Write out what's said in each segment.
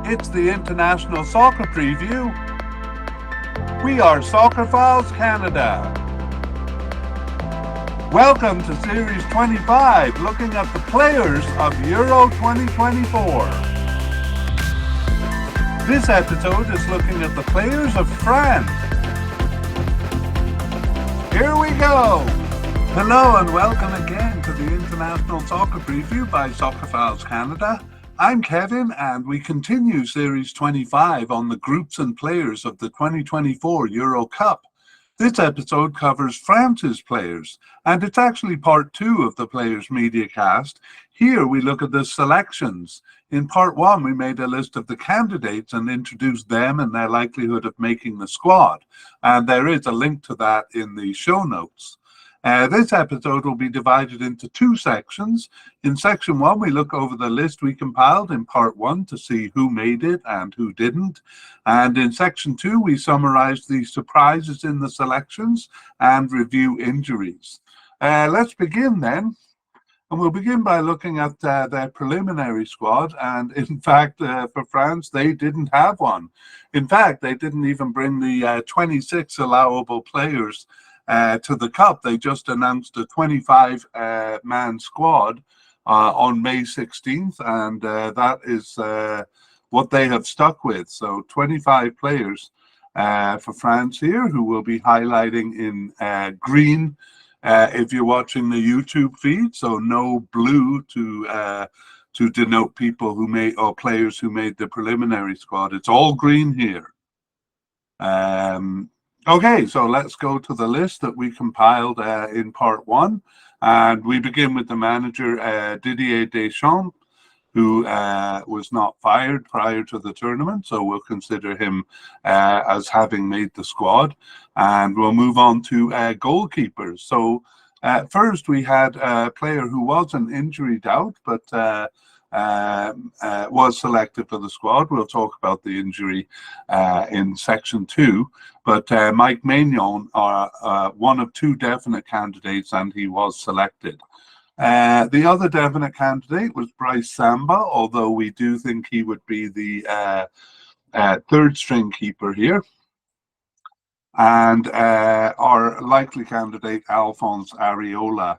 It's the International Soccer Preview. We are Soccer Files Canada. Welcome to Series 25, looking at the players of Euro 2024. This episode is looking at the players of France. Here we go. Hello and welcome again to the International Soccer Preview by Soccer Files Canada. I'm Kevin, and we continue Series 25 on the groups and players of the 2024 Euro Cup. This episode covers France's players, and it's actually part 2 of the players' mediacast. Here we look at the selections. In part 1, we made a list of the candidates and introduced them and their likelihood of making the squad. And there is a link to that in the show notes. This episode will be divided into 2 sections. In section 1, we look over the list we compiled in part 1 to see who made it and who didn't. And in section 2, we summarize the surprises in the selections and review injuries. Let's begin then. And we'll begin by looking at their preliminary squad. And in fact, for France, they didn't have one. In fact, they didn't even bring the 26 allowable players to the Cup. They just announced a 25-man squad on May 16th, and that is what they have stuck with. So 25 players for France here, who will be highlighting in green if you're watching the YouTube feed, so no blue to denote people who made, or players who made the preliminary squad. It's all green here. Okay, so let's go to the list that we compiled in part 1. And we begin with the manager, Didier Deschamps, who was not fired prior to the tournament. So we'll consider him as having made the squad. And we'll move on to goalkeepers. So first we had a player who was an injury doubt, but was selected for the squad. We'll talk about the injury in section 2. But Mike Maignan are one of 2 definite candidates, and he was selected. The other definite candidate was Brice Samba, although we do think he would be the third string keeper here. And our likely candidate, Alphonse Areola,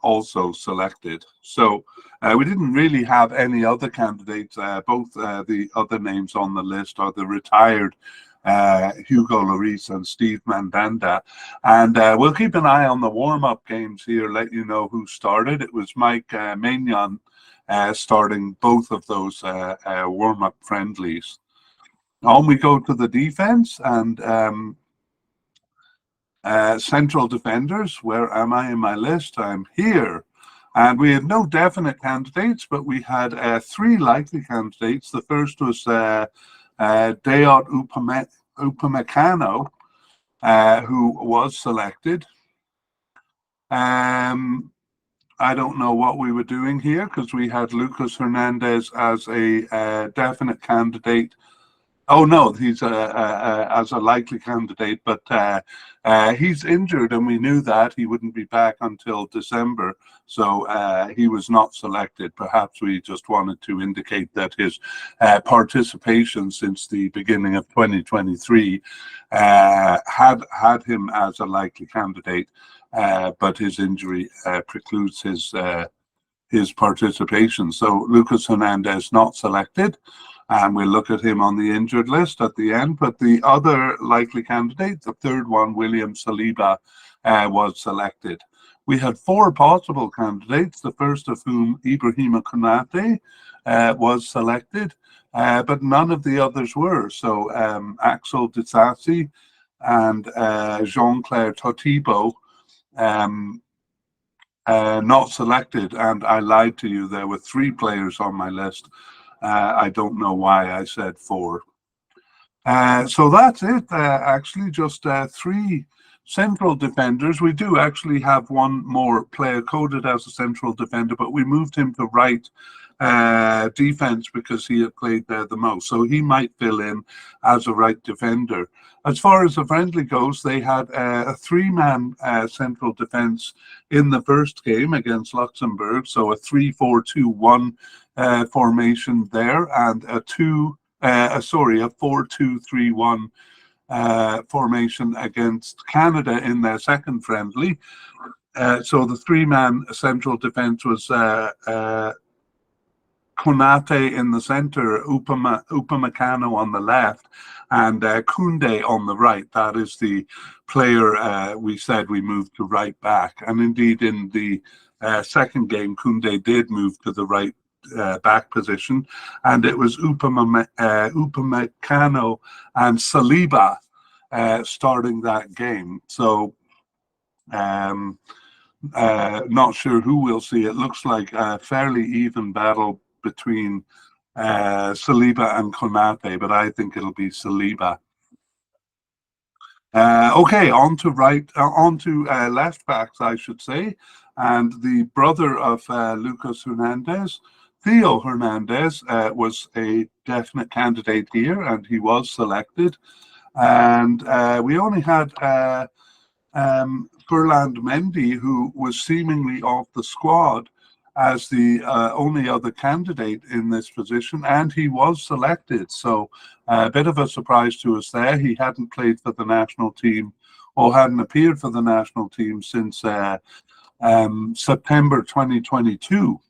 also selected. So we didn't really have any other candidates. Both the other names on the list are the retired Hugo Lloris and Steve Mandanda. And we'll keep an eye on the warm-up games here, let you know who started. It was Mike Maignan starting both of those warm-up friendlies. On we go to the defense and central defenders. Where am I in my list? I'm here. And we had no definite candidates, but we had 3 likely candidates. The first was Dayot Upamecano, who was selected. I don't know what we were doing here, because we had Lucas Hernandez as a definite candidate. Oh no, he's as a likely candidate, but he's injured, and we knew that he wouldn't be back until December, so he was not selected. Perhaps we just wanted to indicate that his participation since the beginning of 2023 had him as a likely candidate, but his injury precludes his participation. So Lucas Hernandez not selected. And we'll look at him on the injured list at the end. But the other likely candidate, the third one, William Saliba, was selected. We had 4 possible candidates, the first of whom, Ibrahima Konate, was selected, but none of the others were. So Axel Disasi and Jean-Claire Todibo not selected. And I lied to you, there were 3 players on my list. I don't know why I said 4. So that's it, actually, just 3 central defenders. We do actually have one more player coded as a central defender, but we moved him to right defense because he had played there the most. So he might fill in as a right defender. As far as the friendly goes, they had a 3-man central defense in the first game against Luxembourg, so a 3-4-2-1 formation there, and a 4-2-3-1 formation against Canada in their second friendly. So the three-man central defense was Konate in the center, Upamecano on the left, and Koundé on the right. That is the player we said we moved to right back. And indeed, in the second game, Koundé did move to the right back position, and it was Upamecano and Saliba starting that game. So not sure who we'll see. It looks like a fairly even battle between Saliba and Konate, but I think it'll be Saliba. Okay, on to left backs, I should say, and the brother of Lucas Hernandez, Theo Hernandez, was a definite candidate here, and he was selected. And we only had Ferland Mendy, who was seemingly off the squad, as the only other candidate in this position, and he was selected. So a bit of a surprise to us there. He hadn't played for the national team, or hadn't appeared for the national team since September 2022.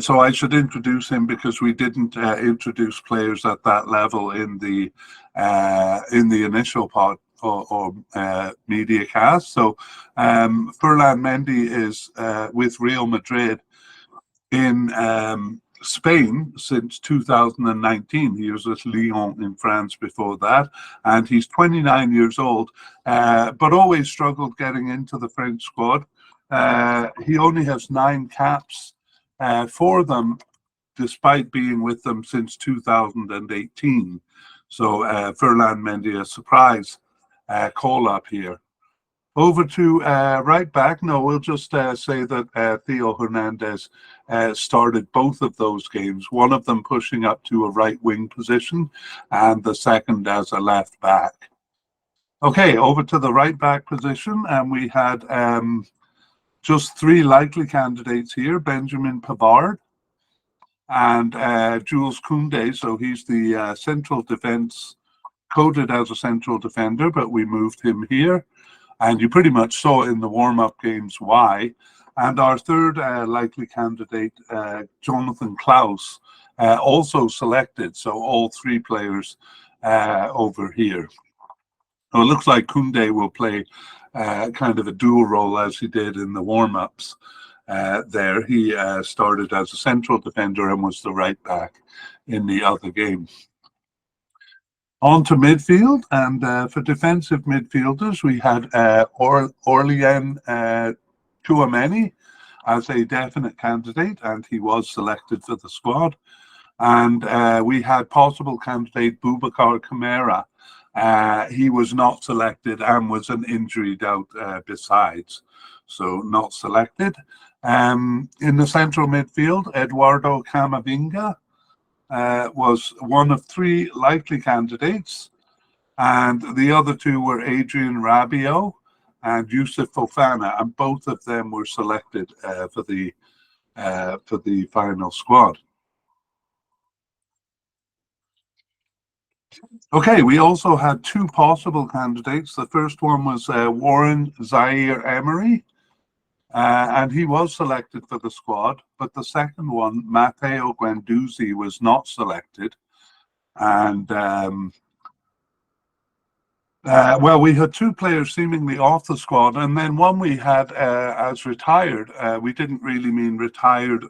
So I should introduce him, because we didn't introduce players at that level in the initial part or mediacast. So Ferland Mendy is with Real Madrid in Spain since 2019. He was with Lyon in France before that, and he's 29 years old, but always struggled getting into the French squad. He only has 9 caps for them, despite being with them since 2018. So Ferland Mendy, a surprise call up here. Over to right back. No, we'll just say that Theo Hernandez started both of those games, one of them pushing up to a right wing position and the second as a left back. Okay, over to the right back position, and we had just 3 likely candidates here: Benjamin Pavard and Jules Koundé. So he's the central defense, coded as a central defender, but we moved him here, and you pretty much saw in the warm-up games why. And our third likely candidate, Jonathan Klaus, also selected. So all 3 players over here. So it looks like Koundé will play kind of a dual role, as he did in the warm-ups. There he started as a central defender and was the right back in the other game. On to midfield, and for defensive midfielders, we had Aurélien Tchouameni as a definite candidate, and he was selected for the squad. And we had possible candidate Boubacar Kamara. He was not selected and was an injury doubt besides, so not selected. In the central midfield, Eduardo Camavinga was one of 3 likely candidates, and the other 2 were Adrien Rabiot and Youssouf Fofana, and both of them were selected for the final squad. Okay, we also had 2 possible candidates. The first one was Warren Zaïre-Emery, and he was selected for the squad, but the second one, Matteo Guendouzi, was not selected. And well, we had 2 players seemingly off the squad, and then one we had as retired. We didn't really mean retired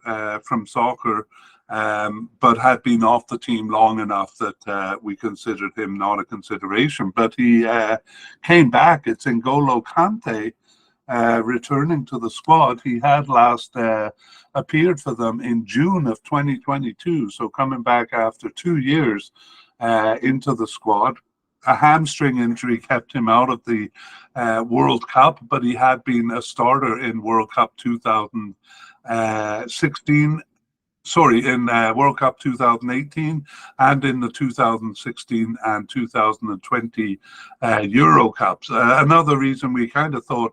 from soccer, but had been off the team long enough that we considered him not a consideration. But he came back. It's N'Golo Kante, returning to the squad. He had last appeared for them in June of 2022, so coming back after 2 years into the squad. A hamstring injury kept him out of the World Cup, but he had been a starter in World Cup 2016. In World Cup 2018 and in the 2016 and 2020 Euro Cups. Another reason we kind of thought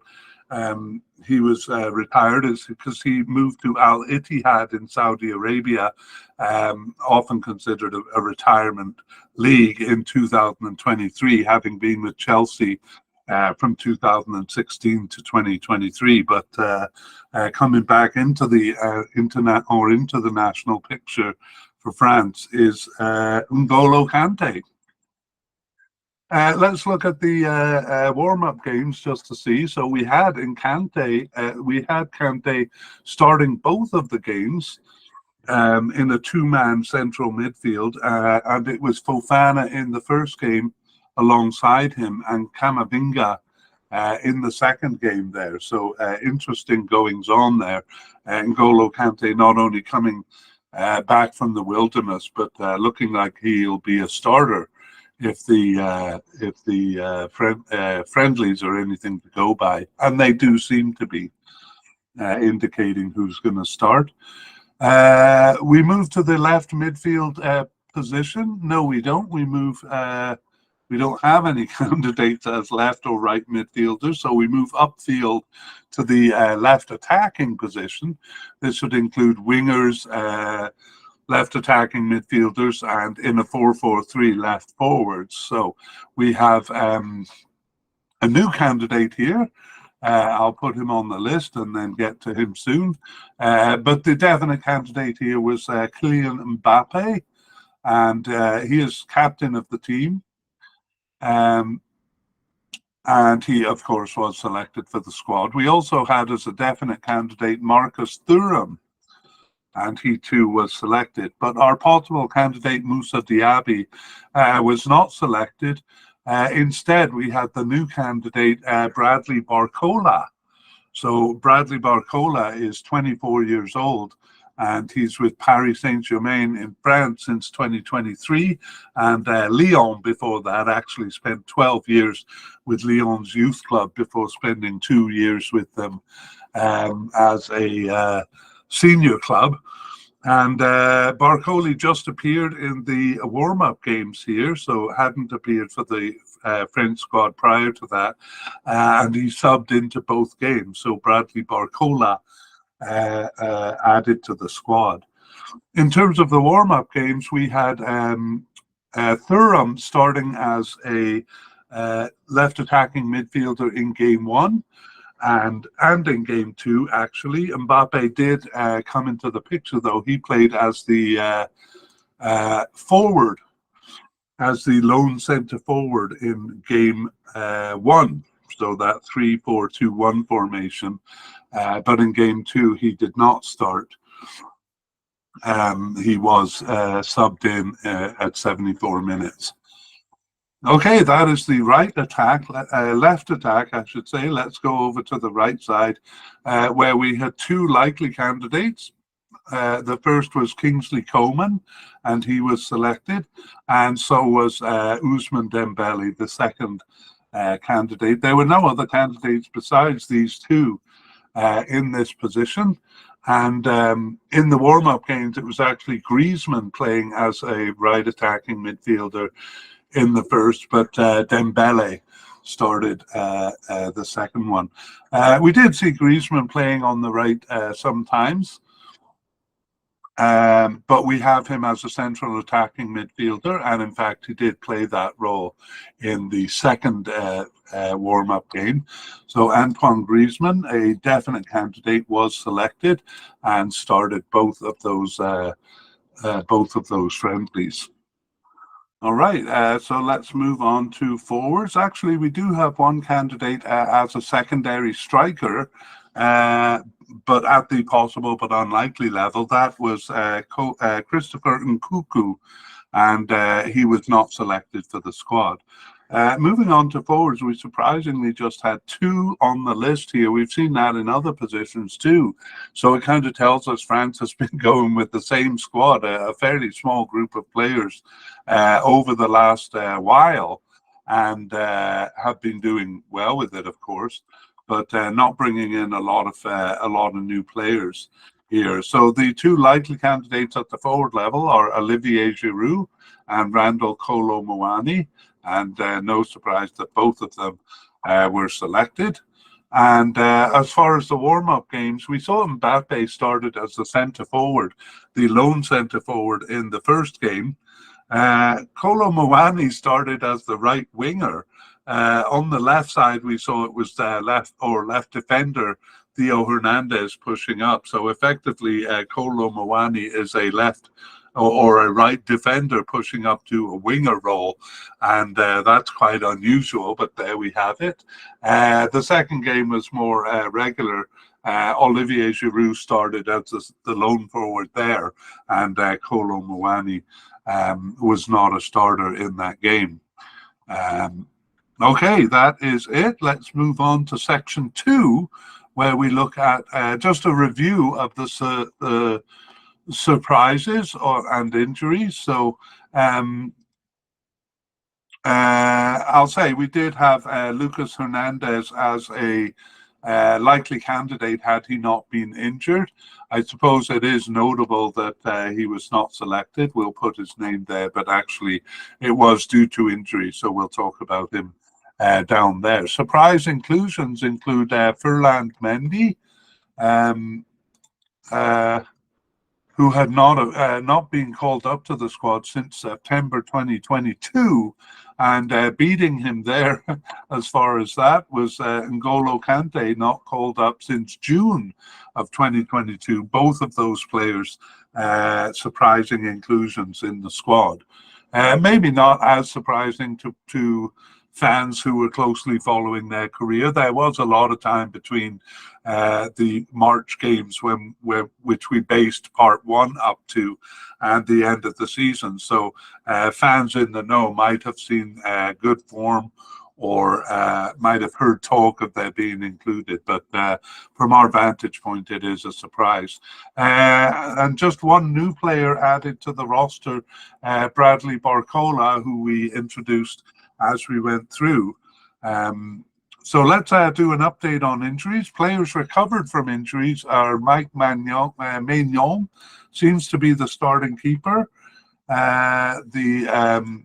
He was retired because he moved to Al Ittihad in Saudi Arabia, often considered a retirement league, in 2023, having been with Chelsea from 2016 to 2023. But coming back into the internet or into the national picture for France is N'Golo Kante. Let's look at the warm-up games just to see. So we had Kante starting both of the games in a two-man central midfield, and it was Fofana in the first game alongside him, and Camavinga in the second game there. So interesting goings on there. N'Golo Kante not only coming back from the wilderness, but looking like he'll be a starter if the friendlies are anything to go by, and they do seem to be indicating who's going to start. We move to the left midfield position. No, we don't. We don't have any candidates as left or right midfielders, so we move upfield to the left attacking position. This would include wingers, left attacking midfielders, and in a 4-4-3 left forwards. So we have a new candidate here. I'll put him on the list and then get to him soon. But the definite candidate here was Kylian Mbappe, and he is captain of the team. And he, of course, was selected for the squad. We also had as a definite candidate Marcus Thuram, and he too was selected. But our possible candidate, Moussa Diaby, was not selected. Instead, we had the new candidate, Bradley Barcola. So Bradley Barcola is 24 years old, and he's with Paris Saint-Germain in France since 2023. And Lyon before that, actually spent 12 years with Lyon's youth club before spending 2 years with them as a senior club. And Barcola just appeared in the warm-up games here, so hadn't appeared for the French squad prior to that, and he subbed into both games. So Bradley Barcola added to the squad. In terms of the warm-up games, we had Thuram starting as a left attacking midfielder in game one. And in game two, actually, Mbappe did come into the picture, though. He played as the forward, as the lone centre forward in game one. So that 3-4-2-1 formation. But in game two, he did not start. He was subbed in at 74 minutes. Okay, that is the right attack, left attack, I should say. Let's go over to the right side, where we had two likely candidates. The first was Kingsley Coman, and he was selected, and so was Ousmane Dembele, the second candidate. There were no other candidates besides these two in this position. And in the warm-up games, it was actually Griezmann playing as a right attacking midfielder in the first, but Dembele started the second one. We did see Griezmann playing on the right sometimes, but we have him as a central attacking midfielder, and in fact he did play that role in the second warm-up game. So Antoine Griezmann, a definite candidate, was selected and started both of those friendlies. All right, so let's move on to forwards. Actually, we do have one candidate as a secondary striker, but at the possible but unlikely level. That was Christopher Nkunku, and he was not selected for the squad. Moving on to forwards, we surprisingly just had two on the list here. We've seen that in other positions too. So it kind of tells us France has been going with the same squad, a fairly small group of players over the last while, and have been doing well with it, of course, but not bringing in a lot of new players here. So the two likely candidates at the forward level are Olivier Giroud and Randal Kolo Muani. And no surprise that both of them were selected. And as far as the warm-up games, we saw Mbappe started as the centre forward, the lone centre forward in the first game. Kolo Muani started as the right winger. On the left side, we saw it was the left defender, Theo Hernandez, pushing up. So effectively, Kolo Muani is a left or a right defender pushing up to a winger role, and that's quite unusual, but there we have it. The second game was more regular. Olivier Giroud started as the lone forward there, and Kolo Muani was not a starter in that game. Okay, that is it. Let's move on to section 2, where we look at just a review of the surprises and injuries. So I'll say we did have Lucas Hernandez as a likely candidate had he not been injured. I suppose it is notable that he was not selected. We'll put his name there, but actually it was due to injury, so we'll talk about him down there. Surprise inclusions include Ferland Mendy, who had not been called up to the squad since September 2022, and beating him there as far as that was N'Golo Kante, not called up since June of 2022. Both of those players surprising inclusions in the squad. Maybe not as surprising to fans who were closely following their career. There was a lot of time between the March games which we based part 1 up to and the end of the season. So fans in the know might have seen good form or might have heard talk of their being included. But from our vantage point, it is a surprise. And just one new player added to the roster, Bradley Barcola, who we introduced as we went through. So let's do an update on injuries. Players recovered from injuries are Mike Maignan seems to be the starting keeper. The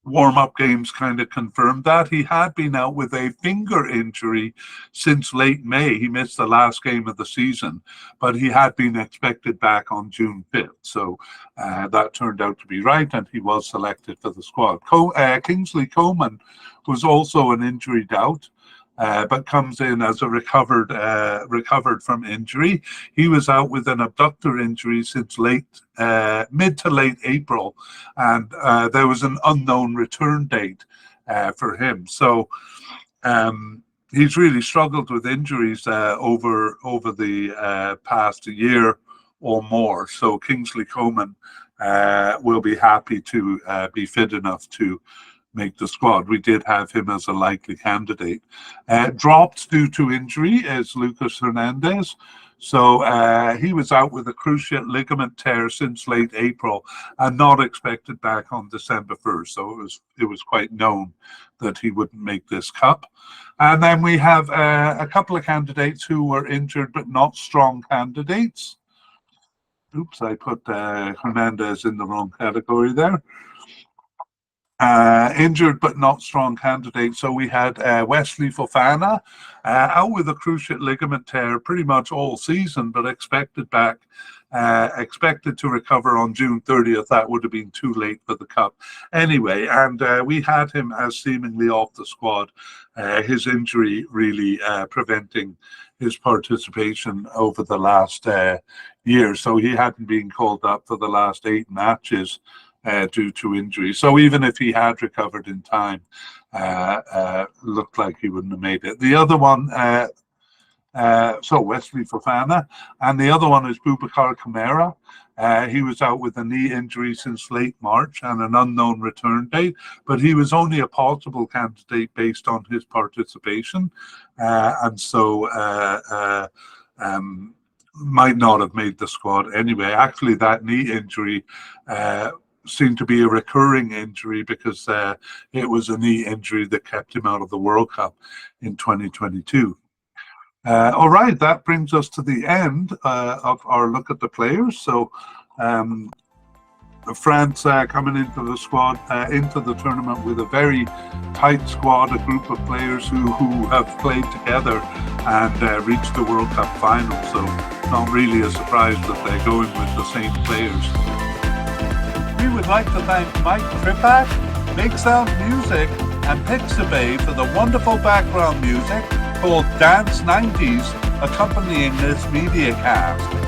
warm-up games kind of confirmed that. He had been out with a finger injury since late May. He missed the last game of the season, but he had been expected back on June 5th. So that turned out to be right, and he was selected for the squad. Kingsley Coman was also an injury doubt, but comes in as a recovered from injury. He was out with an abductor injury since mid to late April, and there was an unknown return date for him. So he's really struggled with injuries over the past year or more. So Kingsley Coman will be happy to be fit enough to make the squad. We did have him as a likely candidate. Dropped due to injury is Lucas Hernandez. So he was out with a cruciate ligament tear since late April and not expected back on December 1st. So it was quite known that he wouldn't make this cup. And then we have a couple of candidates who were injured but not strong candidates. Oops, I put Hernandez in the wrong category there. Injured but not strong candidate. So we had Wesley Fofana out with a cruciate ligament tear pretty much all season, but expected to recover on June 30th. That would have been too late for the cup anyway. And we had him as seemingly off the squad. His injury really preventing his participation over the last year. So he hadn't been called up for the last 8 matches. Due to injury. So even if he had recovered in time, looked like he wouldn't have made it. The other one, so Wesley Fofana, and the other one is Boubacar Kamara. He was out with a knee injury since late March and an unknown return date, but he was only a possible candidate based on his participation, and so might not have made the squad anyway. Actually, that knee injury seemed to be a recurring injury because it was a knee injury that kept him out of the World Cup in 2022. All right, that brings us to the end of our look at the players. So France coming into the squad, into the tournament with a very tight squad, a group of players who have played together and reached the World Cup final. So not really a surprise that they go in with the same players. We would like to thank Mike Kripak, Big Sound Music, and Pixabay for the wonderful background music called Dance 90s accompanying this mediacast.